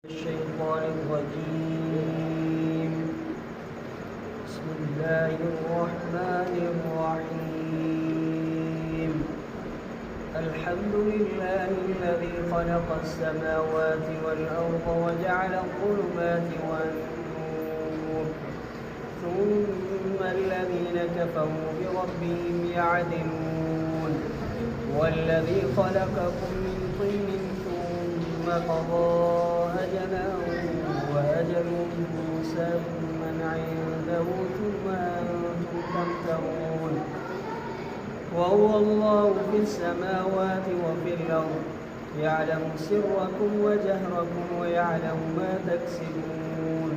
الشيطان الرجيم. بسم الله الرحمن الرحيم. الحمد لله الذي خلق السماوات والأرض وجعل الظلمات والنور ثم الذين كفروا بربهم يعدلون. والذي خلقكم من طين ثم قضى أجلا وأجل مسمى عنده ثم أنتم تمترون. وهو الله في السماوات وفي الأرض يعلم سركم وجهركم ويعلم ما تكسبون.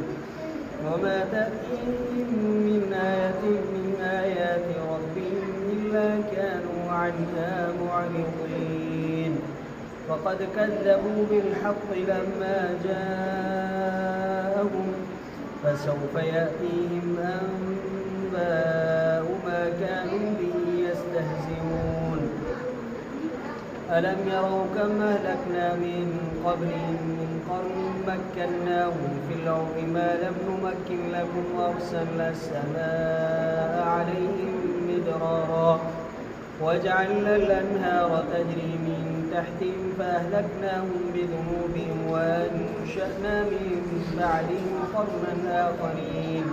وما تأتيهم من آية من آيات ربهم إلا كانوا عنها معرضين. فقد كذبوا بالحق لما جاءهم فسوف يأتيهم أنباء ما كانوا به يستهزئون. ألم يروا كم أهلكنا من قبلهم من قرن مكناهم في الأرض ما لم نمكن لكم وأرسلنا السماء عليهم مدرارا وجعلنا الأنهار تجري من تحتهم فأهلكناهم بذنوبهم وأنشأنا من بعدهم قرنا آخرين.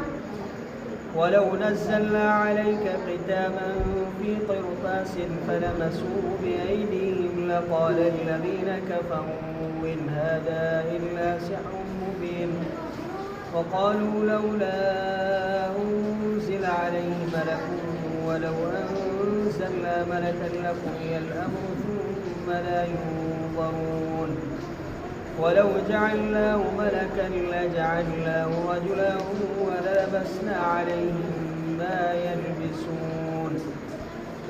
ولو نزلنا عليك كتابا في قرطاس فلمسوه بأيديهم لقال الذين كفروا إن هذا إلا سحر مبين. وقالوا لولا أنزل عليه ملك ولو أنزلنا ملكا لقضي الأمر ثم لا ينظرون. ولو جعلناه ملكا لجعلناه رجلا وللبسنا عليهم ما يلبسون.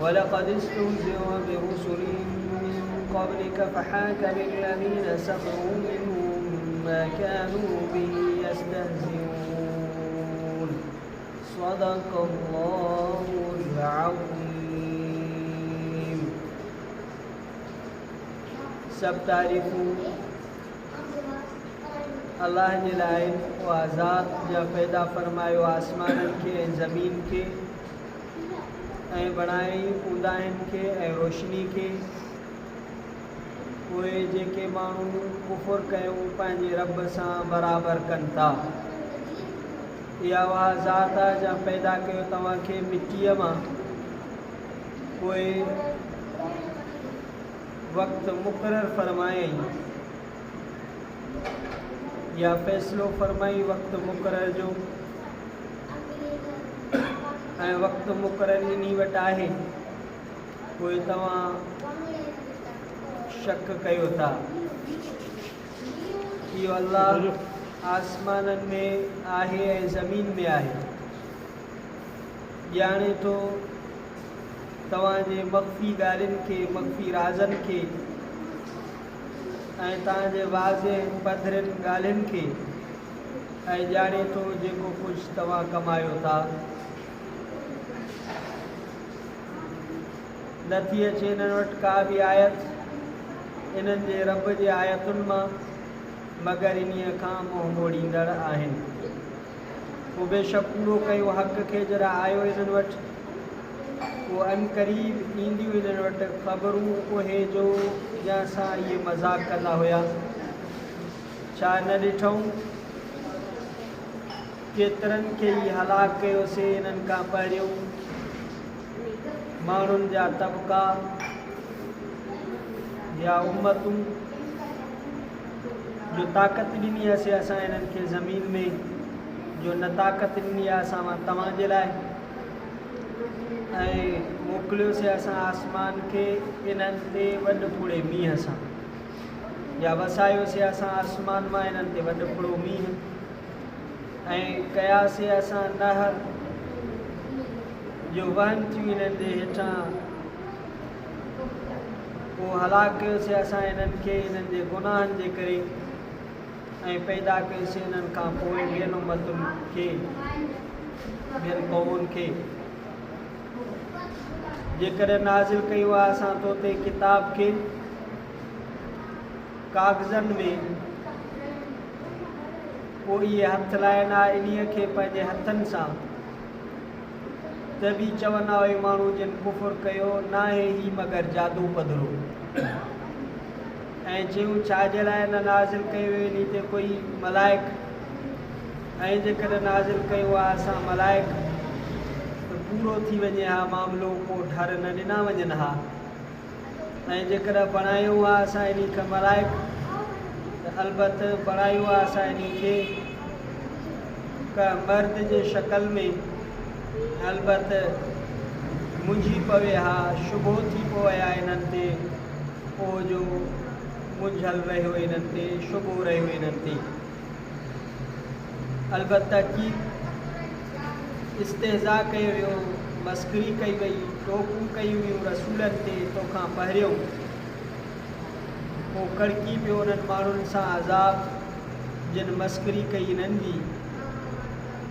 ولقد استهزئ برسل من قبلك فحاك بالذين سخروا منهم ما كانوا به يستهزئون. صدق الله العظيم. सब तारीफ़ूं अल्लाह जे लाइ उहा ज़ात जा पैदा फरमायो आसमाननि खे ऐं ज़मीन खे ऐं बणाई ऊंदाहिनि खे ऐं रोशनी खे। उहे जेके माण्हू कुफ़ुर कयूं पंहिंजे रब सां बराबरि कनि था। इहा उहा ज़ात आहे जा पैदा कयो तव्हांखे मिटीअ मां, पोइ वक़्तु मुक़ररु फरमायईं या फ़ैसिलो फरमाई वक़्तु मुक़ररु जो, ऐं वक़्तु मुक़ररु इन वटि आहे, पोइ तव्हां शक कयो था। इहो अल्लाह आसमाननि में आहे ऐं ज़मीन में आहे, ॼाणे थो तव्हांजे मख़फ़ी ॻाल्हियुनि खे, मख़फ़ी राज़नि खे ऐं तव्हांजे वाज़े पधरनि ॻाल्हियुनि खे, ऐं ॼाणे थो जेको कुझु तव्हां कमायो था। नथी अचे इन्हनि वटि का बि आयत इन्हनि जे रब जे आयतुनि मां मगर इन्हीअ खां मुंहुं मोड़ींदड़ आहिनि। पोइ बेशक पूरो कयो हक़ खे जरा आयो इन्हनि वटि, उहो अन क़रीब ईंदियूं इन्हनि वटि ख़बरूं उहे जो जंहिंसां इहे मज़ाक़ कंदा हुया। छा न ॾिठऊं केतिरनि खे ई हलाक कयोसीं इन्हनि खां पहिरियों माण्हुनि जा तबक़ा या उम्मतूं जो ताक़त ॾिनी असीं असां इन्हनि खे ज़मीन में, जो न ताक़त ॾिनी आहे असां मां तव्हांजे लाइ, ऐं मोकिलियोसीं असां आसमान खे इन्हनि ते वॾ फुड़े मींहं सां, या वसायोसीं असां आसमान मां इन्हनि ते वॾ फुड़ो मींहुं, ऐं कयासीं असां नहर जो वहन थियूं इन्हनि जे हेठां। पोइ हलाक कयोसीं असां इन्हनि खे इन्हनि जे गुनाहनि जे करे, ऐं पैदा कयोसीं इन्हनि खां पोइ ॿियनि उम्मतुनि खे, ॿियनि क़ौमुनि खे। जेकॾहिं नाज़िल कयो आहे असां तो ते किताब खे कागज़नि में पोइ इहे हथ लाहिणा इन्हीअ खे पंहिंजे हथनि सां, त बि चवंदा हुए माण्हू जिन कुफुर कयो न आहे ही मगर जादू पधरो। ऐं चयूं छाजे लाइ न नाज़िल कयो इन ते कोई मलाइक, ऐं जेकॾहिं नाज़िल कयो आहे असां मलाइक त पूरो थी वञे हा मामिलो, को ढर न ॾिना वञनि हा। ऐं जेकॾहिं बणायो आहे असां इन खे मलाइक त अलबत बणायो आहे असां इन खे का मर्द जे शक्ल में, अलबत मुंझी पवे हा, शुबो थी पवे हा इन्हनि ते, पोइ जो मुंझल रहियो इन्हनि ते, शुबो रहियो इन्हनि ते। अलबत की इस्तेज़ा कयो वियो, मस्करी कई वई, टोकूं कई हुयूं रसूलनि ते तोखां पहिरियों, पोइ कड़की पियो उन्हनि माण्हुनि सां अज़ाब जिन मस्करी कई इन्हनि जी,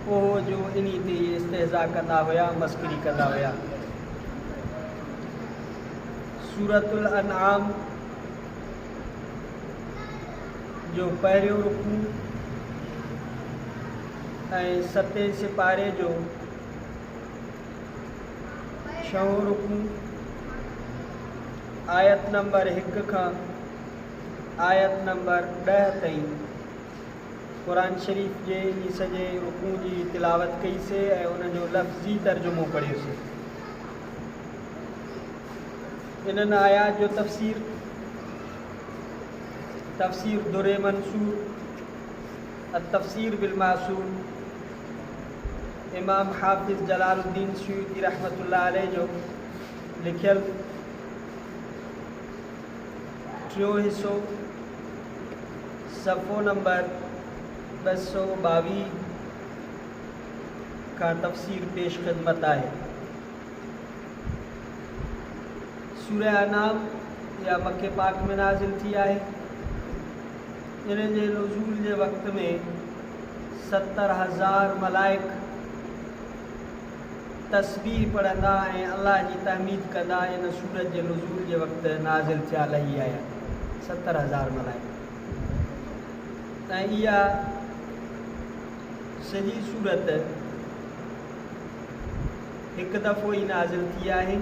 पोइ जो इन ते इस्तेज़ा कंदा हुया, मस्करी कंदा हुया। सूरतुल अनआम जो पहिरियों रुकू ऐं 7 सिपारे जो 6 रुकू, आयत नंबर 1 खां आयत नंबर 10 ताईं क़ुरान शरीफ़ जे इन सॼे रुकू जी तिलावत कईसीं ऐं उनजो लफ़्ज़ी तर्जुमो पढ़ियोसीं। इन्हनि आयात जो तफ़सीर दुरे मंसूर तफ़सीर बिल मासूर इमाम हाफ़िज़ जलालुद्दीन सुयूती रहमतुल्लाह अलैह जो लिखियल 3 हिस्सो, सफ़ो नंबर 222 का तफ़सीर पेश ख़िदमत आहे। सूरह अनाम या मक्के पाक में नाज़िल थी आहे। इन जे नुज़ूल जे वक़्त में 70,000 मलाइक तस्बीह पढ़ंदा ऐं अल्लाह जी तहमीद कंदा इन सूरत जे नुज़ूल जे वक़्तु नाज़िल थिया लही आया 70,000 मलाइक। ऐं इहा सॼी सूरत हिकु दफ़ो ई नाज़िल थी आहे,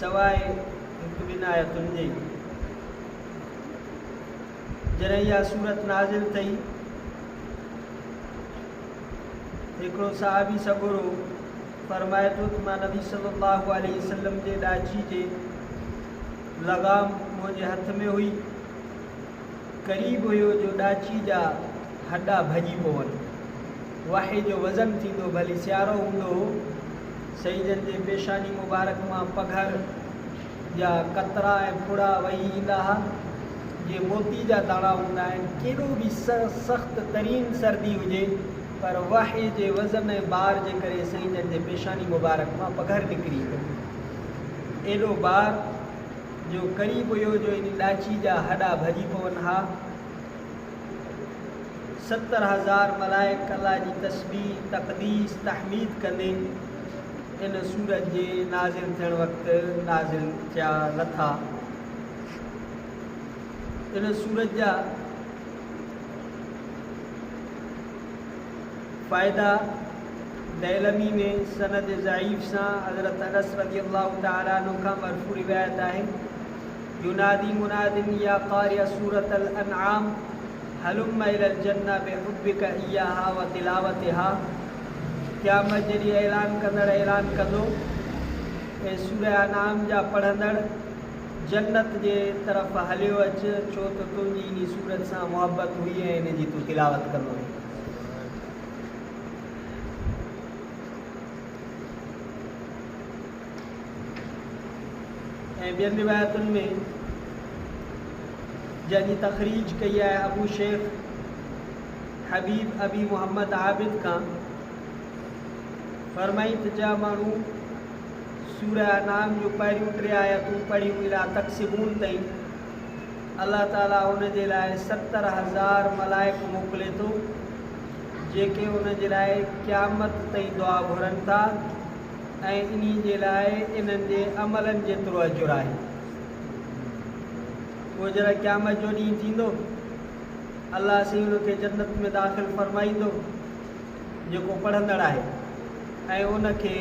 सवाइ हिकु ॿिनि आयतुनि जे। जॾहिं इहा सूरत नाज़िल थी, हिकिड़ो सहाबी सॻोरो फरमाए थो त मां नबी सल्लल्लाहु अलैहि वसल्लम जे ॾाची जे लगाम मुंहिंजे हथ में हुई, क़रीब हुयो जो ॾाची जा हॾा भॼी पवनि, वाहे जो वज़न थींदो, भली सियारो हूंदो हो, सईदनि जे पेशानी मुबारक मां पघर जा कतरा ऐं फुड़ा वही ईंदा हुआ, जीअं मोती जा दाणा हूंदा आहिनि। केॾो बि सख़्तु तरीन सर्दी हुजे, पर वाहे जे वज़न ऐं बार जे करे सईदनि जे पेशानी मुबारक मां पघर निकिरी वियो। एॾो बार जो क़रीब हुयो जो इन ॾाची जा हॾा भॼी पवनि हा। 70,000 मलाइक अल्लाह जी तस्बीह, तक़दीस, तहमीद कंदे इन सूरत जे नाज़िल थियण वक़्तु नाज़िल थिया लथा। इन सूरत जा फ़ाइदा दैलमी में सनद ज़ईफ़ सां हज़रत अनस रज़ियल्लाहु तआला अन्हु खां मरफ़ू रिवायत आहे, युनादी मुनादिन या क़ारिअ सूरतल अनआम हलुम्म इलल जन्नह बिहुब्बिका इय्याहा व तिलावतिहा। क़यामत जॾहिं ऐलान कंदड़ ऐलान कंदो, ऐं सूरह अनाम जा पढ़ंदड़ जन्नत जे तरफ़ हलियो अचु, छो त तुंहिंजी इन सूरत सां मुहबत हुई ऐं इन जी तूं तिलावत कंदो हुई। ऐं ॿियनि रिवायतुनि में जंहिंजी तख़रीज कई आहे अबू शेख हबीब अबी मोहम्मद आबिद खां, फरमाई त जा माण्हू सूरह अनाम जो पहिरियों 3 आयतूं पढ़ियूं इला तक़सिबून ताईं, अल्लाह ताला उन जे लाइ 70,000 मलाइक मोकिले थो, जेके उन जे लाइ क़यामत ताईं दुआ घुरनि था ऐं इन जे लाइ इन्हनि जे अमलनि जेतिरो अजुर आहे। पोइ जॾहिं क़यामत जो ॾींहुं थींदो अल्लाह से उनखे जन्नत में दाख़िल फरमाईंदो जेको पढ़ंदड़ आहे ऐं उनखे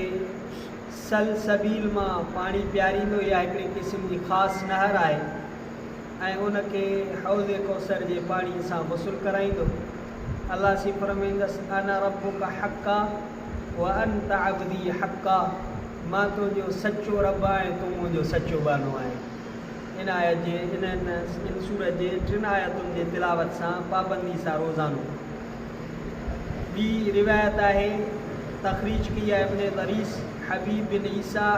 सलसबील मां पाणी पियारींदो। इहा हिकिड़ी क़िस्म जी ख़ासि नहर आहे ऐं उनखे हौज़ कौसर जे पाणीअ सां गुस्ल कराईंदो। अल्लाह से फरमाईंदसि अना रब्बुका हक़्क़ा व अंत अब्दी हक़्क़ा, मां तुंहिंजो सचो रब आहियां, तूं मुंहिंजो सचो बानो आहे। इन आयत जे इन सूरत जे 3 आयतुनि जे तिलावत सां पाबंदी सां रोज़ानो। ॿी रिवायत आहे, तख़रीज की आहे इब्न दरीस हबीब बिन ईसा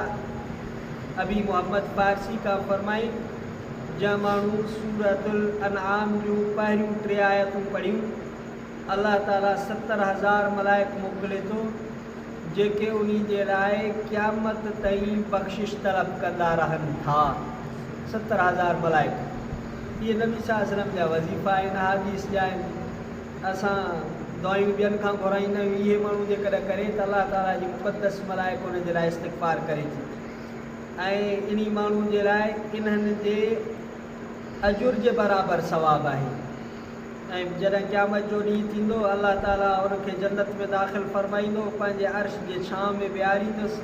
अबी मोहम्मद फारसी का फरमाई, जंहिं माण्हू सूरतुल अनआम जूं पहिरियूं 3 आयतूं पढ़ियूं, अल्लाह ताला 70,000 मलाइक मोकिले थो जेके उन जे लाइ क़यामत ताईं बख़्शिश तलब कंदा रहनि था। 70,000 मलाइक। इहे नबी सल्लल्लाहु अलैहि वसल्लम जा वज़ीफ़ा आहिनि, हादीस जा आहिनि। असां दुआयूं ॿियनि खां घुराईंदा आहियूं, इहे माण्हू जेकॾहिं करे त अल्लाह ताला जी मुक़द्दस मलाइक उन जे लाइ इस्तिग़फ़ार करे थी ऐं इन माण्हू जे लाइ इन्हनि जे अजुर जे बराबरि सवाबु आहे। ऐं जॾहिं क़यामत जो ॾींहुं थींदो, अल्लाह ताला उनखे जन्नत में दाख़िल फरमाईंदो, पंहिंजे अर्श जे छांव में विहारींदुसि,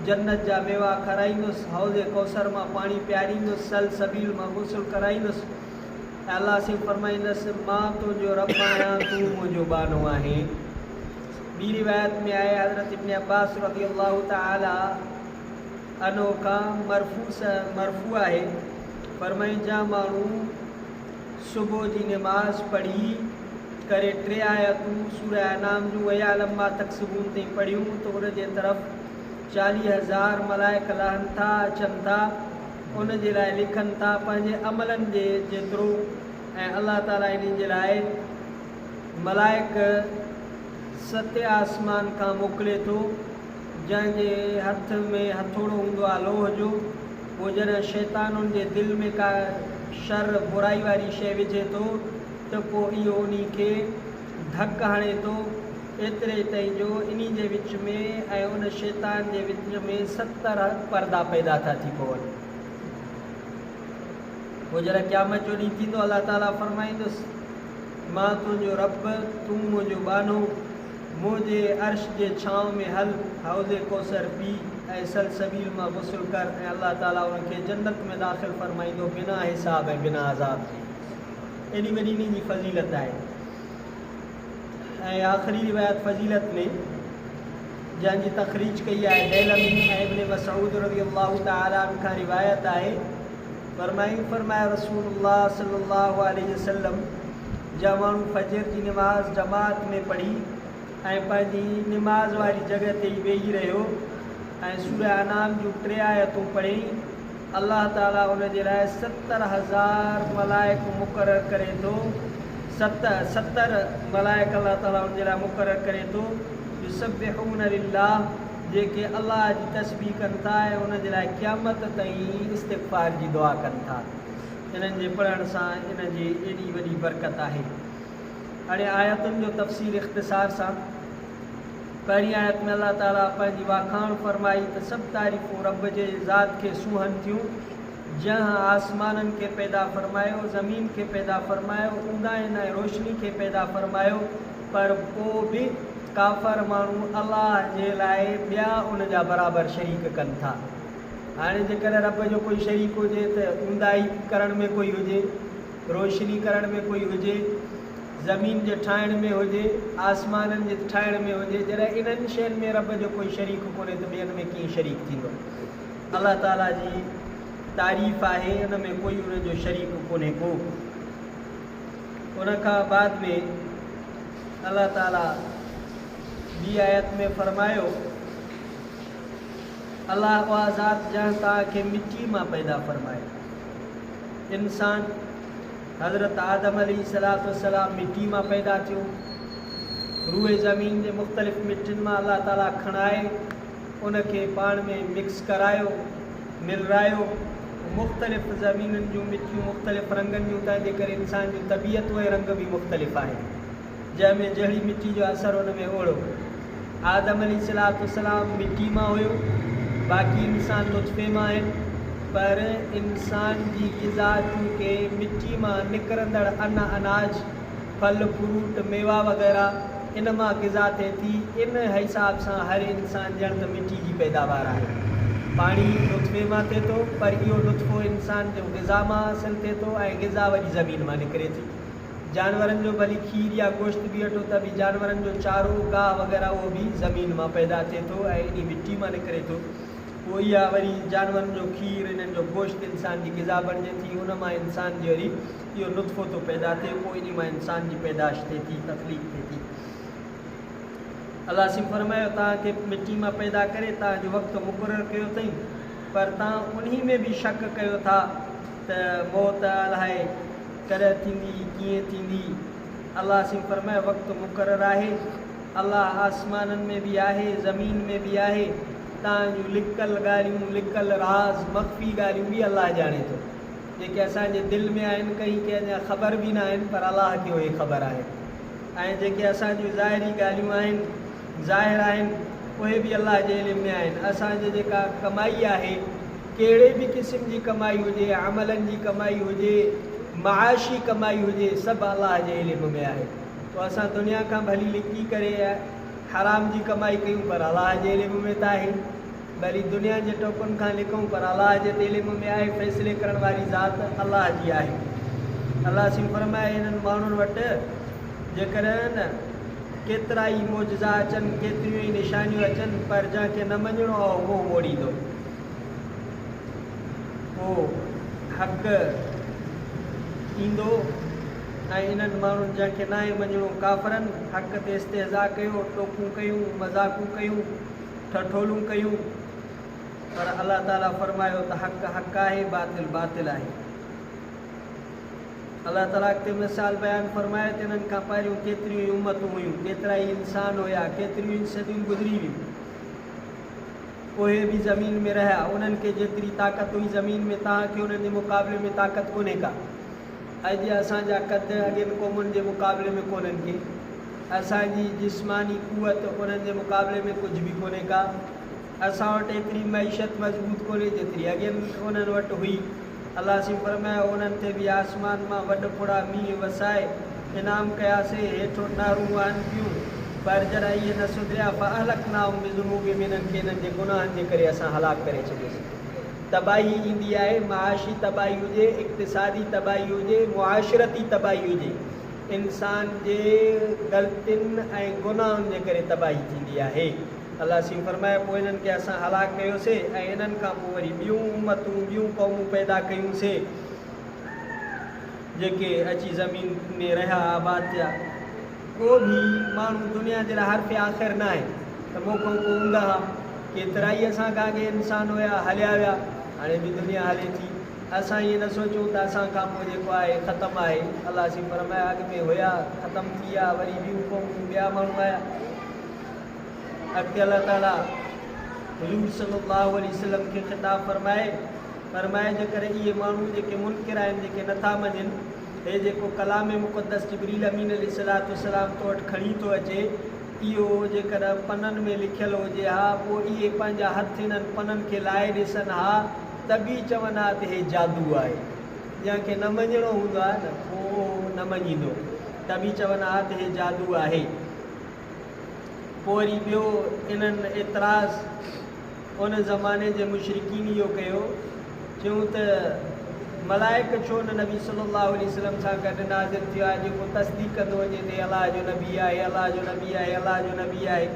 जन्नत जा मेवा खाराईंदुसि, हौज़ कौसर मां पाणी पियारींदुसि, सलसबील मां गुस्ल कराईंदुसि। अल्लाह से फरमाईंदसि मां तुंहिंजो रब आहियां, तूं मुंहिंजो बानो आहे। ॿी रिवायत में आहे, हज़रत इब्न अब्बास रज़ियल्लाहु तआला अन्हु खां मरफ़ू आहे, फरमाई जा माण्हू सुबुह जी नमाज़ पढ़ी करे 3 आयतूं सूरह अनाम जूं वयालम मां तक़सिबून ताईं पढ़ियूं त उन जे तरफ़ 40,000 मलाइक लहनि था, अचनि था, उन जे लाइ लिखनि था पंहिंजे अमलनि जे जेतिरो। ऐं अल्लाह ताला इन जे लाइ मलाइक 7 आसमान खां मोकिले थो, जंहिंजे हथ में हथोड़ो हूंदो आहे लोह जो। पोइ जॾहिं शैतानुनि जे दिलि में का शर बुराई वारी शइ विझे थो त पोइ इहो उन खे धकु हणे थो एतिरे ताईं जो इन जे विच में ऐं उन शैतान जे विच में 70 पर्दा पैदा था थी पवनि। पोइ जॾहिं क़यामत जो ॾींहुं थींदो, अल्लाह ताला फरमाईंदुसि मां तुंहिंजो रब, तूं मुंहिंजो बानो, मुंहिंजे अर्श जे छांव में हल, हौज़ कौसर पी ऐं सलसबील मां गुस्ल कर। ऐं अल्लाह ताला उनखे जन्नत में दाख़िल फरमाईंदो बिना हिसाब ऐं बिना अज़ाब जे। एॾी वॾी इन जी फज़ीलत आहे। ऐं आख़िरी रिवायत फ़ज़ीलत में जंहिंजी तख़रीज कई आहे दैलमी ऐं इब्न मसऊद रज़ियल्लाहु तआला अन्हु खां रिवायत आहे, फरमाया रसूलुल्लाह सल्लल्लाहु अलैहि वसल्लम, जा माण्हू फजर जी नमाज़ जमात में पढ़ी ऐं पंहिंजी नमाज़ वारी जॻह ते ई वेही रहियो ऐं सूरह अनाम जूं 3 आयतूं पढ़ी, अल्लाह ताला उन जे लाइ 70,000 मलाइक मुक़ररु करे थो। 70 मलाइक अल्लाह ताला उन जे लाइ मुक़ररु करे थो, युसब्बिहून लिल्लाह, जेके अल्लाह जी तस्बीह कनि था ऐं उन जे लाइ क़यामत ताईं इस्तिग़फ़ार जी दुआ कनि था। इन्हनि जे पढ़ण सां इन जी एॾी वॾी बरकत आहे। हाणे आयतुनि जो तफ़सील इख़्तिसार सां। पहिरीं आयत में अल्लाह ताला पंहिंजी वाखाण फरमाई त सभु तारीफ़ूं रब जे ज़ात खे सूहनि थियूं, जंहिं आसमाननि खे पैदा फरमायो, ज़मीन खे पैदा फरमायो, ऊंदाहिन ऐं रोशनी खे पैदा फरमायो, पर पोइ बि काफ़र माण्हू अल्लाह जे लाइ ॿिया उन जा बराबरि शरीक कनि था। हाणे जेकॾहिं रब जो कोई शरीक हुजे त ऊंदाही करण में कोई हुजे, रोशनी करण में कोई हुजे, ज़मीन जे ठाहिण में हुजे, आसमाननि जे ठाहिण में हुजे, जॾहिं इन्हनि शयुनि में रब जो कोई शरीक कोन्हे त ॿियनि में कीअं शरीक थींदो। अल्लाह ताला जी तारीफ़ आहे, उन में कोई उन जो शरीक कोन्हे को। उन खां बाद में अल्लाह ताला ॿी आयत में फरमायो, अल्लाह उहा ज़ात जंहिं तव्हांखे मिटी मां पैदा फरमायो। इंसान हज़रत आदम अलैहिस्सलाम मिटी मां पैदा थियो, रूए ज़मीन जे मुख़्तलिफ़ मिटियुनि मां अल्लाह ताला खणाए उनखे पाण में मिक्स करायो, मिलरायो। मुख़्तलिफ़ ज़मीननि जूं मिटियूं मुख़्तलिफ़ रंगनि जूं, तंहिंजे करे इंसान जी तबियत उहे रंग बि मुख़्तलिफ़ आहे, जंहिंमें जहिड़ी मिटी जो असरु हुन में ओड़ो। आदम अलैहिस्सलाम मिटी मां हुयो, बाक़ी इंसान नुतफ़े मां आहिनि, पर इंसान जी ग़िज़ा चूंकि मिटी मां निकिरंदड़ अनाज फल फ्रूट मेवा वग़ैरह इन मां ग़िज़ा थिए थी। इन हिसाब सां हर इंसान ॼण त मिट्टी जी पैदावार आहे। पाणी नुतफ़े मां थिए थो, पर इहो नुतफ़ो इंसान जो ग़िज़ा मां हासिलु थिए थो ऐं ग़िज़ा वरी ज़मीन मां निकिरे थी। जानवरनि जो भली खीर या गोश्त बि वठो त बि जानवरनि जो चारो गाह वग़ैरह उहो बि ज़मीन मां पैदा थिए थो ऐं इन मिट्टी मां निकिरे थो। पोइ इहा वरी जानवरनि जो खीर इन्हनि जो गोश्त इंसान जी ग़िज़ा बणिजे थी। उन मां इंसान जी वरी इहो नुतफ़ो थो पैदा थिए, पोइ इन मां इंसान जी पैदाश थिए थी, तकलीफ़ थिए थी। अलाह सिम फरमायो तव्हांखे मिट्टी मां पैदा करे तव्हांजो वक़्तु मुक़ररु कयो अथई, पर तव्हां उन में बि शक कयो था त मौत अलाए कॾहिं थींदी, कीअं थींदी। अलाह सिम फरमायो वक़्तु मुक़ररु आहे। अलाह आसमाननि में बि आहे, ज़मीन में बि आहे। तव्हांजूं लिकल ॻाल्हियूं, लिकल राज़, मख़फ़ी ॻाल्हियूं बि अलाह ॼाणे थो, जेके असांजे दिलि में आहिनि, कंहिं खे अञा ख़बर बि न आहिनि, पर अलाह खे उहे ख़बर आहे। ऐं जेके असांजूं ज़ाहिरी ॻाल्हियूं आहिनि, ज़ाहिर आहिनि, उहे बि अलाह जे इल्म में आहिनि। असांजे जेका कमाई आहे, कहिड़े बि क़िस्म जी कमाई हुजे, अमलनि जी कमाई हुजे, माशी कमाई हुजे, सभु अलाह जे इल्म में आहे। पोइ असां दुनिया खां भली लिकी करे हराम जी कमाई कयूं, पर अलाह जे इल्म में त आहे। भली दुनिया जे टोपनि खां लिकूं, पर अलाह जे इल्म में आहे। फ़ैसिले करण वारी ज़ात अलाह जी आहे। अलाह सिम फरमाए इन्हनि माण्हुनि वटि जेकॾहिं न केतिरा ई मौजज़ा अचनि, केतिरियूं ई निशानियूं अचनि, पर जंहिंखे न मञिणो आहे उहो मोड़ींदो। पोइ हक़ ईंदो ऐं इन्हनि माण्हुनि जंहिंखे न आहे मञिणो, काफ़रनि हक़ ते इस्तेज़ा कयो, टोकूं कयूं, मज़ाक़ूं कयूं, ठठोलूं कयूं, पर अलाह ताला फरमायो त हक़ हक़ आहे, बातिल बातिल आहे। अलाह ताला अॻिते मिसाल बयानु फरमाए त इन्हनि खां पहिरियों केतिरियूं ई उम्मतूं हुयूं, केतिरा ई इंसान हुया, केतिरियूं ई सदियूं गुज़री वियूं, उहे बि ज़मीन में रहिया। उन्हनि खे जेतिरी ताक़त हुई ज़मीन में, तव्हांखे उन्हनि जे मुक़ाबले में ताक़त कोन्हे का। अॼु असांजा कद अॻियनि क़ौमुनि जे मुक़ाबले में कोन्हनि के। असांजी जिस्मानी क़ुवत उन्हनि जे मुक़ाबले में कुझु बि कोन्हे का। असां वटि एतिरी मईशत मज़बूत कोन्हे जेतिरी अॻियनि उन्हनि वटि हुई। अलाह सिम फरमायो उन्हनि ते बि आसमान मां वॾ फुड़ा मींहं वसाए इनाम कयासीं, हेठो नारूं वहनि पियूं, पर जॾहिं इहे न सुधरिया फ़अहलकनाहुम बिज़ुनूबिहिम, इन्हनि खे इन्हनि जे गुनाहनि जे करे असां हलाक करे छॾियोसीं। तबाही ईंदी आहे, माशी तबाही हुजे, इक़्तिसादी तबाही हुजे, मुआशरती तबाही हुजे, इंसान जे ग़लतियुनि ऐं गुनाहनि जे करे तबाही थींदी आहे। अलाह सिम फरमाए पोइ इन्हनि खे असां हलाक कयोसीं ऐं इन्हनि खां पोइ वरी ॿियूं उम्मतूं, ॿियूं क़ौमूं पैदा कयूंसीं जेके अची ज़मीन में रहिया, आबाद थिया। को बि माण्हू दुनिया जे लाइ हर्फ़ आख़िर न आहे त मौक़ो को हूंदा हुआ, केतिरा ई असां खां अॻे इंसान हुया, हलिया विया, हाणे बि दुनिया हले थी। असां इहे न सोचूं त असां खां पोइ जेको आहे ख़तमु आहे। अलाह सिम फरमाया अॻ में हुया, ख़तमु थी विया, वरी ॿियूं क़ौमूं, ॿिया माण्हू आया। अॻिते अलाह ताला हुज़ूर सल्लल्लाहु अलैहि वसल्लम खे ख़िताब फरमाए जेकर इहे माण्हू जेके मुनकिर आहिनि, जेके नथा मञनि, हे जेको कलाम मुक़द्दस जिब्रील अमीन अलैहिस्सलाम तो वटि खणी थो अचे, इहो जेकर पननि में लिखियलु हुजे हा, पोइ इहे पंहिंजा हथ इन्हनि पननि खे लाहे ॾिसनि हा, त बि चवनि हा त हे जादू आहे। जंहिंखे न मञिणो हूंदो आहे न, पोइ न मञींदो, त बि चवनि हा त हे जादू आहे। पोइ वरी ॿियो इन्हनि एतिराज़ उन ज़माने जे मुशरिकीन इहो कयो, चयूं त मलाइक छो न नबी सल्लल्लाहु अलैहि वसल्लम सां गॾु नाज़िल थियो आहे, जेको तस्दीक़ कंदो वञे त अलाह जो नबी आहे, अलाह जो नबी आहे, अलाह जो नबी आहे।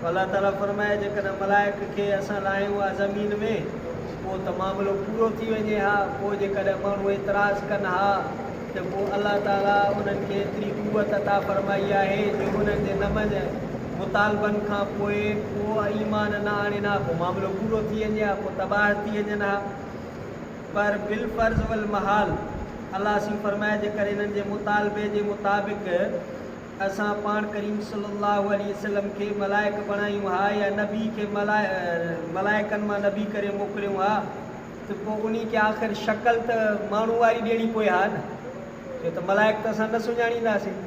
अलाह ताला फरमाए जेकॾहिं मलाइक खे असां लाहियूं आहे ज़मीन में, पोइ त मामिलो पूरो थी वञे हा। पोइ जेकॾहिं माण्हू एतिराज़ कनि हा, त पोइ अलाह ताला उन्हनि खे एतिरी क़ुवत अता फरमाई आहे जो उन्हनि जे नमन मुतालबनि खां पोइ ईमान न आणनि हा, पोइ मामिलो पूरो थी वञे हा, पोइ तबाह थी वञनि हा। पर बिल फ़र्ज़ वल महाल अलाह सिम फरमाए जेकर इन्हनि जे मुतालबे जे मुताबिक़ असां पाण करीम सल्लल्लाहु अलैहि वसल्लम खे मलाइक बणायूं हा, या नबी खे मलाइकनि मां नबी करे मोकिलियूं हा, त पोइ उन खे आख़िर शक्ल त माण्हू वारी ॾियणी पए हा न, छो त मलाइक त असां न सुञाणींदासीं,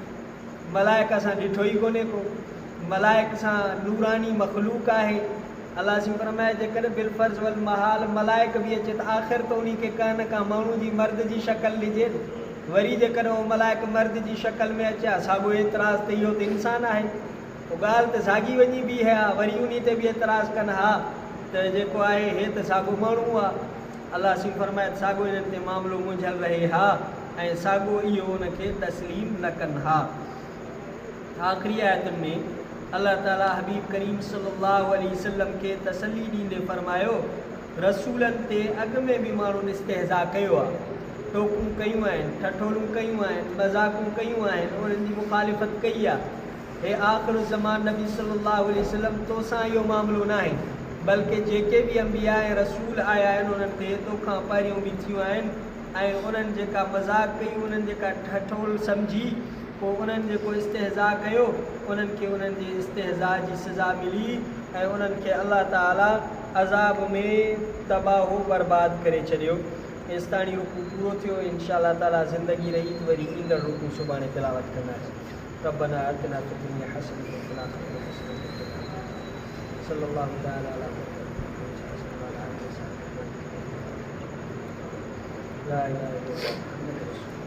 मलाइक असां ॾिठो ई कोन्हे को, मलाइक सां नूरानी मख़लूक आहे। अलाह सिम फरमाए जेकर बिलफ़र्ज़ वल महाल मलाइक बि अचे त आख़िर त उन खे का न का माण्हू जी मर्द जी शक्ल ॾिजे, वरी जेकॾहिं उहो मलाइक मर्द जी शक्ल में अचे साॻियो एतिराज़ त इहो त इंसानु आहे, पोइ ॻाल्हि त साॻी वञी बीहे हा, वरी उन ते बि एतिराज़ कनि हा त जेको आहे हे त साॻियो माण्हू आहे। अलाह सिंह फरमाए साॻियो इन्हनि ते मामिलो मुंझल रहे हा ऐं साॻियो इहो उनखे तस्लीम न कनि हा। आख़िरी आयतुनि में अल्लाह ताला हबीब करीम सल्लल्लाहु अलैहि वसल्लम खे तसली ॾींदे फरमायो रसूलनि ते अॻु में बि माण्हुनि इस्तेहज़ा कयो आहे, टोकूं कयूं आहिनि, ठठोलूं कयूं आहिनि, मज़ाक़ूं कयूं आहिनि, उन्हनि जी मुखालिफ़त कई आहे। हे आख़िर ज़मान नबी सल्लल्लाहु अलैहि वसल्लम तोसां इहो मामिलो न आहे, बल्कि जेके बि अंबिया ऐं रसूल आया आहिनि उन्हनि ते तोखां पहिरियों बि थियूं आहिनि ऐं उन्हनि जेका मज़ाक़ कई, उन्हनि जेका ठठोल सम्झी पोइ उन्हनि जेको इस्तेहज़ा कयो उन्हनि खे उन्हनि जे इस्तेहज़ा जी सज़ा मिली ऐं उन्हनि खे अल्लाह ताला अज़ाब में तबाह बर्बाद करे छॾियो। हेसिताणी रुकू पूरो थियो। इंशाअल्लाह ताला ज़िंदगी रही त वरी ईंदड़ रुकू सुभाणे तिलावत कंदासीं। रब्बना आतिना फ़िद दुनिया हसनतन व फ़िल आख़िरति हसनतन सल्लल्लाहु तआला अला मुहम्मद ला इलाहा इल्लल्लाह।